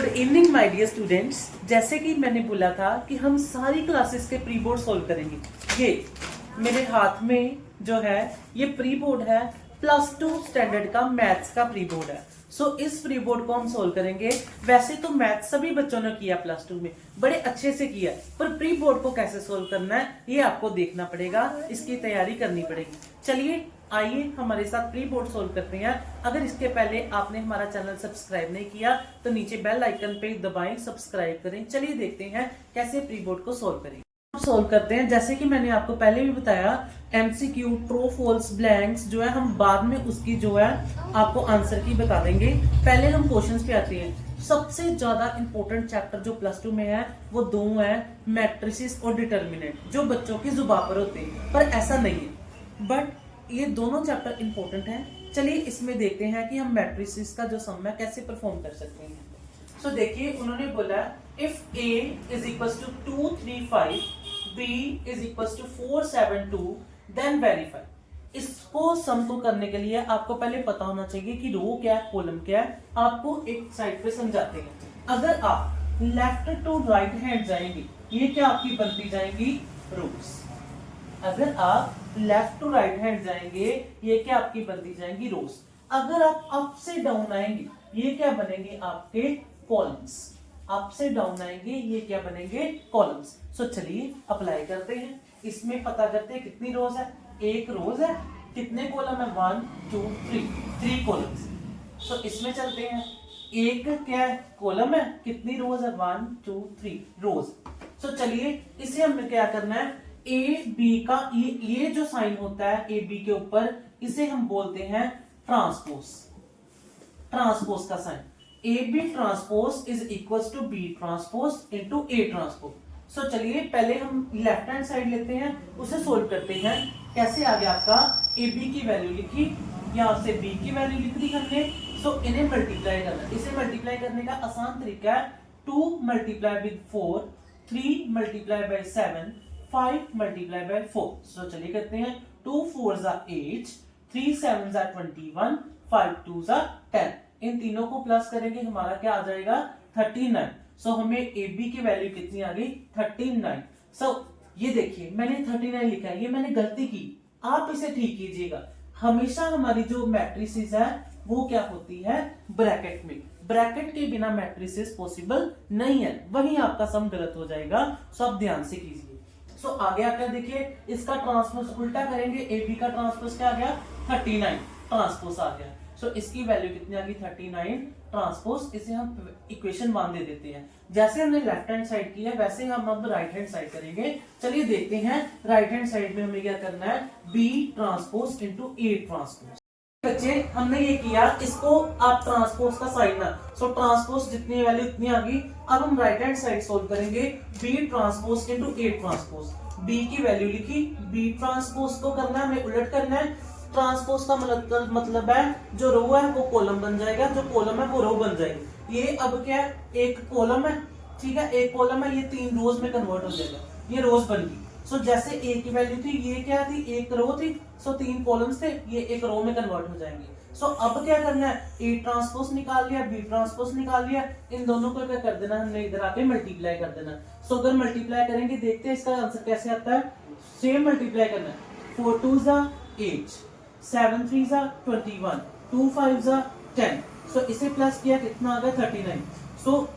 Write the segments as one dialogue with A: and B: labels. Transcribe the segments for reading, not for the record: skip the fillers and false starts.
A: Good evening my dear students. जैसे कि मैंने बोला था कि हम सारी क्लासेस के प्री बोर्ड सॉल्व करेंगे। ये मेरे हाथ में जो है ये प्री बोर्ड है, +2 स्टैंडर्ड का मैथ्स का प्री बोर्ड है। सो इस प्री बोर्ड को हम सॉल्व करेंगे। वैसे तो मैथ्स सभी बच्चों ने किया +2 में, बड़े अच्छे से किया, पर प्री बोर्ड को कैसे सॉल्व करना है ये आपको देखना पड़ेगा, इसकी तैयारी करनी पड़ेगी। चलिए आइए हमारे साथ प्री बोर्ड सॉल्व करते हैं। अगर इसके पहले आपने हमारा चैनल सब्सक्राइब नहीं किया तो नीचे बेल आइकन पे दबाएं, सब्सक्राइब करें। चलिए देखते हैं कैसे प्री बोर्ड को सॉल्व करें। सॉल्व करते हैं। जैसे कि मैंने आपको पहले भी बताया, एमसीक्यू, ट्रू फॉल्स, ब्लैंक्स जो है हम बाद में उसकी जो है आपको आंसर की बता देंगे। पहले हम क्वेश्चंस पे आते हैं। सबसे ज्यादा इंपॉर्टेंट चैप्टर जो +2 में है वो दो है, मैट्रिसेस और डिटर्मिनेंट, जो बच्चों की जुबान पर होते हैं, पर ऐसा नहीं है। बट ये दोनों चैप्टर इंपॉर्टेंट हैं। चलिए इसमें देखते हैं कि हम मैट्रिसेस का जो सम है कैसे परफॉर्म कर सकते हैं। सो देखिए उन्होंने बोला if A is equals to 235, B is equals to 472, then verify। इसको सम को करने के लिए आपको पहले पता होना चाहिए कि रो क्या है, कॉलम क्या है। आपको एक साइड पे समझाते हैं। अगर आप लेफ्ट टू राइट हैंड जाएंगे, ये क्या आपकी बनती जाएंगी, रोज। अगर आप लेफ्ट टू राइट हैंड जाएंगे, ये क्या आपकी बनती जाएंगी, रोज। अगर आप अप से डाउन आएंगे, ये क्या बनेंगे आपके कॉलम्स। अप से डाउन आएंगे, ये क्या बनेंगे, कॉलम्स। सो चलिए अप्लाई करते हैं। इसमें पता करते हैं कितनी रोज है, एक रोज है, कितने कॉलम है, 1 2 3 कॉलम्स। सो इसमें चलते हैं। एक क्या है, कॉलम है, कितनी रोज है, 1 2 3 रोज। सो चलिए इसे हमें क्या करना है, ए बी का ये जो साइन होता है ए बी के ऊपर, इसे हम बोलते हैं ट्रांसपोज। ट्रांसपोज का sign A B transpose is equals to B transpose into A transpose. So चलिए पहले हम लेफ्ट हैंड साइड लेते हैं, उसे सोल्व करते हैं। कैसे आ गया आपका, ए बी की वैल्यू लिखी, यहां से बी की वैल्यू लिख दी हमने। सो इन्हें मल्टीप्लाई करना, इसे मल्टीप्लाई करने का आसान तरीका है 2 multiply with 4, 3 multiply by 7, 5 multiply by 4। सो चलिए करते हैं। 2 4 8, 3 7 21, 5 2 10। इन तीनों को प्लस करेंगे, हमारा क्या आ जाएगा, 39। सो हमें ए बी की वैल्यू कितनी आ गई, 39। सो ये देखिए मैंने 39 लिखा है, ये मैंने गलती की, आप इसे ठीक कीजिएगा। हमेशा हमारी जो मैट्रिसेस है वो क्या होती है, ब्रैकेट में। ब्रैकेट के बिना मैट्रिसेस पॉसिबल नहीं है, वहीं आपका सम गलत हो जाएगा। सो आप ध्यान से कीजिए। सो आगे आकर देखिए, इसका ट्रांसपोज उल्टा करेंगे, ए बी का ट्रांसपोज क्या आ गया, 39 ट्रांसपोज आ गया। सो इसकी वैल्यू कितनी आ गई, 39 ट्रांसपोज। इसे हम इक्वेशन 1 दे देते हैं। जैसे हमने लेफ्ट हैंड साइड की है वैसे हम अब राइट हैंड साइड करेंगे। चलिए देखते हैं राइट हैंड साइड में हमें क्या करना है, B transpose into A transpose. बच्चे हमने ये किया, इसको आप ट्रांसपोज का साइन ना, सो ट्रांसपोज जितनी वैल्यू उतनी आ गई। अब हम राइट हैंड साइड सोल्व करेंगे, B transpose into A transpose. B की वैल्यू लिखी, बी ट्रांसपोज को करना है, हमें उलट करना है। ट्रांसपोज का मतलब है जो रो है वो कॉलम बन जाएगा, जो कॉलम है वो रो बन जाएगी। ये अब क्या है, एक कॉलम है, ठीक है, एक कॉलम है, ये 3 रोज में कन्वर्ट हो जाएगा, ये रोज बन गई। सो जैसे ए की वैल्यू थी, ये क्या थी, एक रो थी, सो 3 कॉलम्स थे, ये एक रो में कन्वर्ट हो जाएंगे। सो अब क्या करना है, ए ट्रांसपोज निकाल लिया, बी ट्रांसपोज निकाल लिया, इन दोनों को क्या कर देना, हमने इधर आके मल्टीप्लाई कर देना। सो अगर मल्टीप्लाई करेंगे, देखते हैं इसका आंसर कैसे आता है। सेम मल्टीप्लाई करना है, 4 2 8, 7 3 21, 2 5 10। सो इसे प्लस किया, कितना आ गया, 39। सो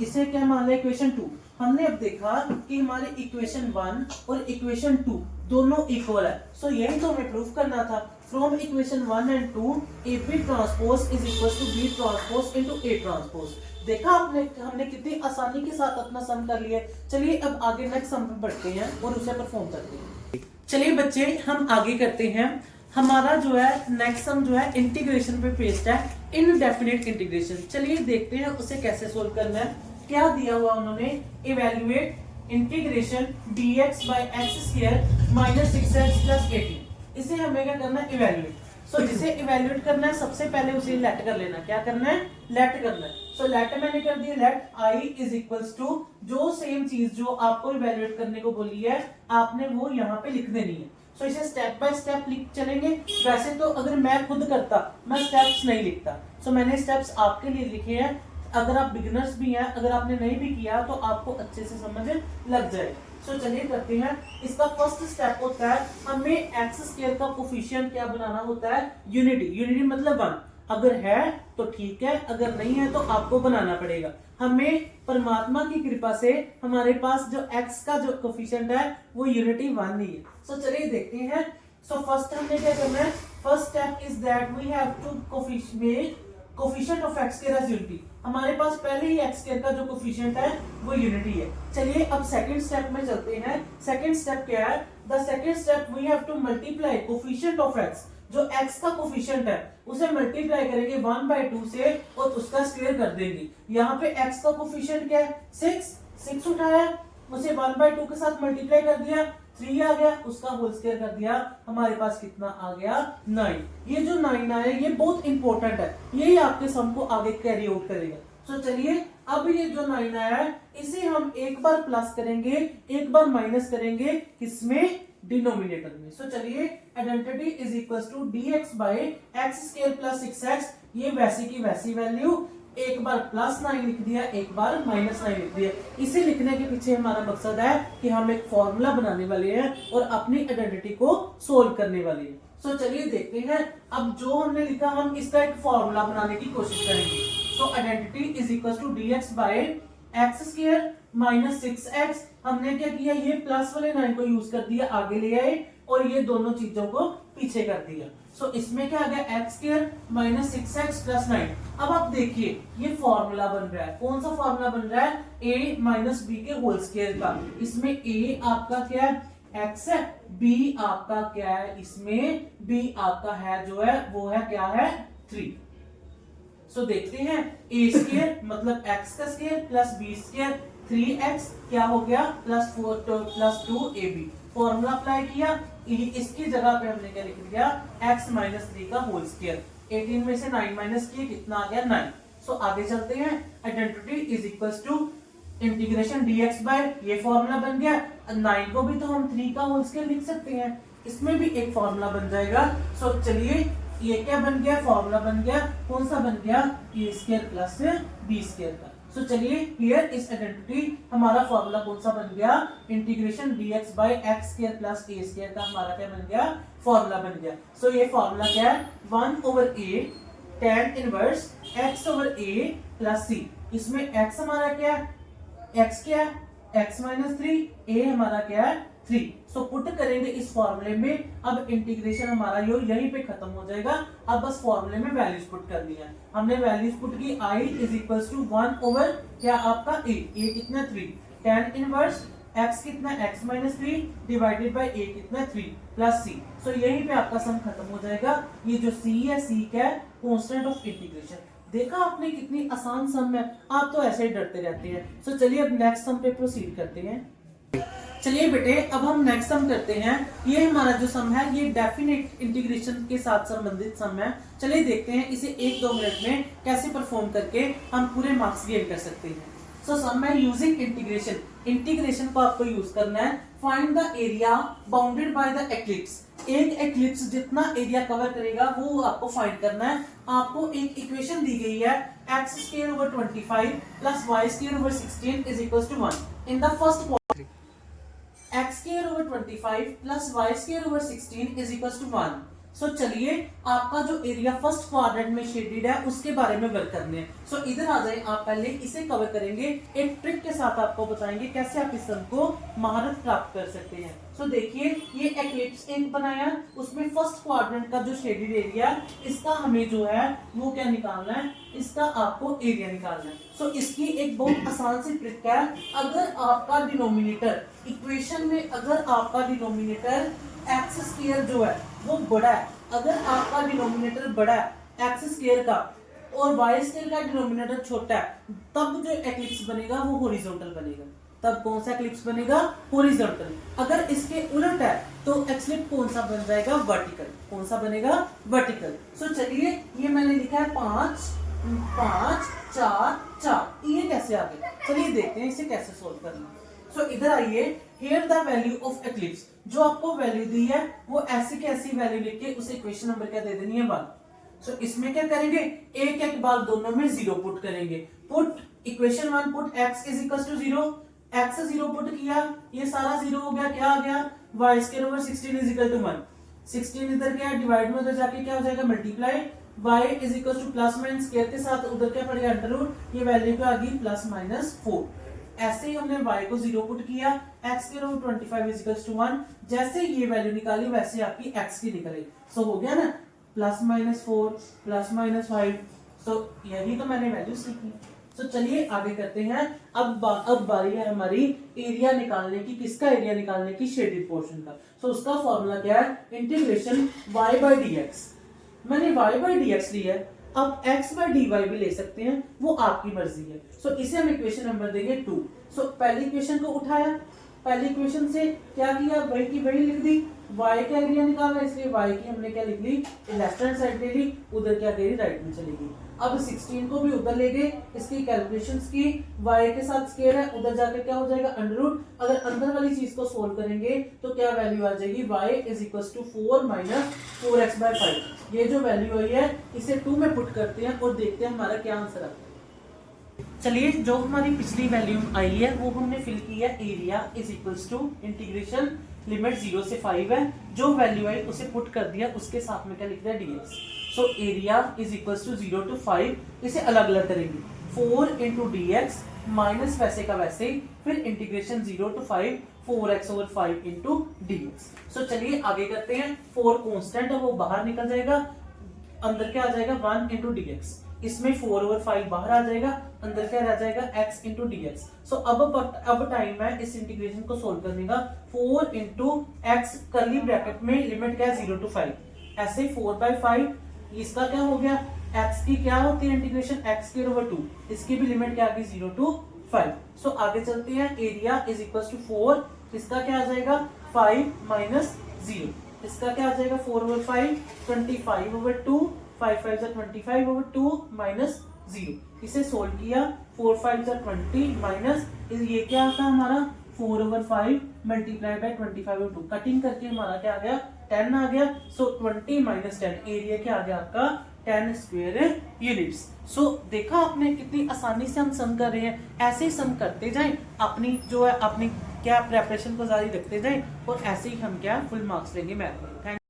A: इसे क्या मान लिया, इक्वेशन 2। हमने अब देखा कि हमारे इक्वेशन 1 और इक्वेशन 2 दोनों इक्वल है। सो यही तो हमें प्रूफ करना था। From equation 1 and 2 A B transpose is equal to B transpose into A transpose. देखा आपने, हमने कितनी आसानी के साथ अपना सम कर लिया। चलिए अब आगे नेक्स्ट सम पे बढ़ते हैं और उसे परफॉर्म करते हैं। चलिए बच्चे हम आगे करते हैं। हमारा जो है नेक्स्ट सम जो है इंटीग्रेशन पे बेस्ड है, इनडेफिनिट इंटीग्रेशन। चलिए देखते हैं उसे कैसे सोल्व करना है। क्या दिया हुआ उन्होंने, evaluate integration dx by x square minus 6x plus 18। इसे हमें क्या करना है, इवेल्युएट। सो इसे इवेल्युएट करना है, सबसे पहले उसे लेट कर लेना। क्या करना है, लेट करना है। सो लेट मैंने कर दिया, let i is equals to, जो सेम चीज जो आपको इवेल्युएट करने को बोली है आपने वो यहाँ पे लिख देनी है। सो इसे स्टेप बाय स्टेप लिख चलेंगे। वैसे तो अगर मैं खुद करता मैं स्टेप्स नहीं लिखता, सो मैंने स्टेप्स आपके लिए लिखे हैं। अगर आप बिगिनर्स भी हैं, अगर आपने नहीं भी किया तो आपको अच्छे से समझ लग जाए। सो चलिए करते हैं। इसका फर्स्ट स्टेप होता है हमें एक्स स्क्वायर का कोफिशिएंट क्या बनाना होता है, यूनिटी। यूनिटी मतलब 1, अगर है तो ठीक है, अगर नहीं है तो आपको बनाना पड़ेगा। हमें परमात्मा की कृपा से हमारे पास जो x का जो कोफिशिएंट है वो यूनिटी 1 ही है। सो चलिए देखते हैं। सो फर्स्ट हमने क्या करना है, first step is that we have to coefficient of x square as unity. हमारे पास पहले ही x स्क्वायर का जो कोफिशिएंट है वो यूनिटी है। चलिए अब सेकंड स्टेप में चलते हैं। सेकंड स्टेप क्या है, the second step we have to multiply coefficient of x, जो x का कोफिशिएंट है उसे मल्टीप्लाई करेंगे 1/2 से और उसका स्क्वायर कर देंगे। यहाँ पे x का कोफिशिएंट क्या है, 6 उठाया, उसे 1/2 के साथ मल्टीप्लाई कर दिया, 3 आ गया, उसका होल स्क्वायर कर दिया, हमारे पास कितना आ गया, 9। ये जो 9 आया ये बहुत इंपॉर्टेंट है, यही आपके सम को आगे कैरी आउट करेगा। तो चलिए अब ये जो 9 आया है इसे हम एक बार प्लस करेंगे, एक बार माइनस करेंगे, किसमें, डिनोमिनेटर में। सो चलिए identity is equals to dx by x square plus 6x, ये वैसी की वैसी वैल्यू, एक बार +9 लिख दिया, एक बार -9 लिख दिया। इसे लिखने के पीछे हमारा मकसद है कि हम एक फॉर्मूला बनाने वाले हैं और अपनी आइडेंटिटी को सोल्व करने वाले हैं। सो चलिए देखते हैं। अब जो हमने लिखा हम इसका एक फॉर्मूला बनाने की कोशिश करेंगे। So identity is equal to dx by x square minus 6x, हमने क्या किया, ये प्लस वाले 9 को यूज कर दिया, आगे ले आए और ये दोनों चीजों को पीछे कर दिया। सो इसमें क्या आ गया, x square minus 6x plus 9। अब आप देखिए ये फॉर्मूला बन रहा है, कौन सा फॉर्मूला बन रहा है, a माइनस बी के होल स्क्वायर का। इसमें a आपका क्या है, x है, b आपका क्या है, इसमें b आपका है जो है वो है क्या है, 3। सो देखते हैं, a स्क्वायर मतलब x का square plus b square 3x क्या हो गया, +4 प्लस 2ab। फॉर्मूला अप्लाई किया, इसकी जगह पे हमने क्या लिख दिया, x माइनस 3 का होल स्क्वायर। 18 में से 9 माइनस किए, कितना आ गया, 9। सो आगे चलते हैं। Identity is equals to integration dx by, ये फॉर्मूला बन गया। 9 को भी तो हम 3 का होल स्क्वायर लिख सकते हैं, इसमें भी एक फॉर्मूला बन जाएगा। सो चलिए ये क्या बन गया, फॉर्मूला बन गया, कौन सा बन गया, a square plus b square का। सो चलिए हियर इस आइडेंटिटी हमारा फॉर्मूला कौन सा बन गया, integration dx by x square plus a square का हमारा क्या बन गया, फॉर्मूला बन गया। सो ये फॉर्मूला क्या है, 1/a tan inverse x/a plus c। इसमें x हमारा क्या है, x क्या है, x माइनस 3, a हमारा क्या है, 3। सो पुट करेंगे इस फॉर्मूले में। अब इंटीग्रेशन हमारा यो यहीं पे खत्म हो जाएगा। अब बस फॉर्मूले में वैल्यूज पुट कर दिया, हमने वैल्यूज पुट की, i इज इक्वल्स टू 1/ क्या आपका a कितना, 3, tan इनवर्स x कितना, x minus 3 divided by a कितना, 3 प्लस c। सो यहीं पे आपका सम खत्म हो जाएगा। ये जो c है, c क्या है, कांस्टेंट ऑफ इंटीग्रेशन। देखा आपने कितनी आसान सम है, आप तो ऐसे ही डरते रहते हैं। सो चलिए अब नेक्स्ट सम पे प्रोसीड करते हैं। चलिए बेटे अब हम नेक्स्ट सम करते हैं। ये हमारा जो सम है ये डेफिनेट इंटीग्रेशन के साथ संबंधित सम है। चलिए देखते हैं इसे 1-2 मिनट में कैसे परफॉर्म करके हम पूरे मार्क्स गेन कर सकते हैं। सो सम है यूजिंग इंटीग्रेशन। इंटीग्रेशन को आपको यूज करना है। Find the area bounded by the eclipse. एक एक्लिप्स जितना एरिया कवर करेगा वो आपको फाइंड करना है। आपको एक इक्वेशन दी गई है, x²/25 plus y²/16 is equal to 1। In the first x²/25 plus y²/16 is equal to 1। So चलिए आपका जो एरिया फर्स्ट क्वाड्रेंट में शेडेड है उसके बारे में वर्क करने हैं। सो इधर आ जाए, आप पहले इसे कवर करेंगे, एक ट्रिक के साथ आपको बताएंगे कैसे आप इस सम को महारत प्राप्त कर सकते हैं। सो देखिए ये एक्लिप्स एक बनाया, उसमें फर्स्ट क्वाड्रेंट का जो शेडेड एरिया, इसका हमें जो है वो क्या निकालना है, इसका आपको एरिया निकालना है। सो इसकी एक बहुत आसान सी ट्रिक है। अगर आपका डिनोमिनेटर इक्वेशन में, अगर आपका डिनोमिनेटर एक्स स्क्वायर जो है वो बड़ा है, अगर आपका डिनोमिनेटर बड़ा है एक्स स्क्वायर का और वाई स्क्वायर का डिनोमिनेटर छोटा है, तब जो एक्लिप्स बनेगा वो हॉरिजॉन्टल बनेगा। तब कौन सा एक्लिप्स बनेगा, हॉरिजॉन्टल। अगर इसके उलट है तो एक्लिप्स कौन सा बन जाएगा, वर्टिकल। कौन सा बनेगा, वर्टिकल। सो चलिए ये मैंने लिखा है 5 5 4 4, ये कैसे आ गया, चलिए देखते हैं इसे कैसे सोल्व करना। सो इधर आइए, here the value of eclipse, जो आपको वैल्यू दी है वो ऐसी की ऐसी वैल्यू लिख के उसे इक्वेशन नंबर क्या दे देनी है, 1। सो इसमें क्या करेंगे, एक एक बार दोनों में 0 पुट करेंगे। Put equation 1 put x is equal to 0, x 0 put किया, ये सारा 0 हो गया, क्या आ गया y square over 16 is equal to 1, 16 इधर क्या है डिवाइड में उधर जाके क्या हो जाएगा multiply, y is equal two plus minus square के साथ उधर क्या पड़ेगा अंडर रूट, ये वैल्यू क्या आ गई प्लस माइनस 4। ऐसे ही हमने y को 0 पुट किया, x square over 25 is equal to 1, जैसे ये वैल्यू निकाली वैसे आपकी x की निकली, सो हो गया ना प्लस माइनस 4 प्लस माइनस 5, सो यही तो मैंने वैल्यूज लिखी। तो चलिए आगे करते हैं। अब बारी है हमारी एरिया निकालने की, किसका एरिया निकालने की, शेडेड पोर्शन का। सो उसका फॉर्मूला क्या है, इंटीग्रेशन y बाय dx। मैंने y बाय dx लिया है, अब x बाय dy भी ले सकते हैं, वो आपकी मर्जी है। सो इसे हम इक्वेशन नंबर देंगे 2। सो पहली इक्वेशन को उठाया, पहली इक्वेशन से क्या किया, वही की वही लिख दी, y का एरिया निकालना इसलिए y की हमने क्या लिख ली, लेफ्ट हैंड साइड ले ली, उधर क्या गई राइट में चली गई। अब 16 को भी उधर ले गए, इसकी कैलकुलेशंस की, y के साथ स्क्वायर है उधर जाकर क्या हो जाएगा अंडर रूट, अगर अंदर वाली चीज को सोल्व करेंगे तो क्या वैल्यू आ जाएगी, y is equal to 4 minus 4x by 5। ये जो वैल्यू आई है इसे 2 में पुट करते हैं और देखते हैं हमारा क्या आंसर आता है। चलिए जो हमारी पिछली वैल्यू आई है वो हमने फिल की है, area is equals to integration limit 0 से 5 है, जो वैल्यू आई उसे पुट कर दिया, उसके साथ में क्या लिख दिया dx। So area is equals to 0 to 5, इसे अलग अलग करेंगे, 4 इंटू dx माइनस वैसे का वैसे, फिर integration 0 to 5 4x over 5 into dx। So चलिए आगे करते हैं, 4 कॉन्स्टेंट है वो बाहर निकल जाएगा, अंदर क्या आ जाएगा 1 इंटू dx, इसमें 4 ओवर 5 बाहर आ जाएगा, अंदर क्या रह जाएगा x इंटू dx। सो अब टाइम है इस इंटीग्रेशन को सोल्व करने का, 4 इंटू एक्स करली ब्रैकेट में लिमिट क्या है 0 टू 5, ऐसे 4 बाय 5, इसका क्या हो गया, x की क्या होती है इंटीग्रेशन x स्क्वायर ओवर 2, इसकी भी लिमिट क्या आ गई 0 टू 5। सो आगे चलते हैं, एरिया इज इक्वल टू 4, इसका क्या आ जाएगा 5 माइनस 0, इसका क्या आ जाएगा 4 ओवर 5 25 ओवर 2, 5 5 जा 25 ओवर 2 माइनस 0, इसे सोल्व किया, 4 5 जा 20 माइनस ये क्या आता है हमारा 4 over 5 multiply by 25 over 2, cutting करके हमारा क्या आ गया 10 आ गया। सो 20 माइनस 10, एरिया क्या आ गया आपका 10 स्क्वायर यूनिट्स। सो देखा आपने कितनी आसानी से हम सम कर रहे हैं, ऐसे ही सम करते जाएं, अपनी जो है अपनी क्या प्रेपरेशन को जारी रखते जाएं और ऐसे ही हम क्या फुल मार्क्स लेंगे मैथ में। थैंक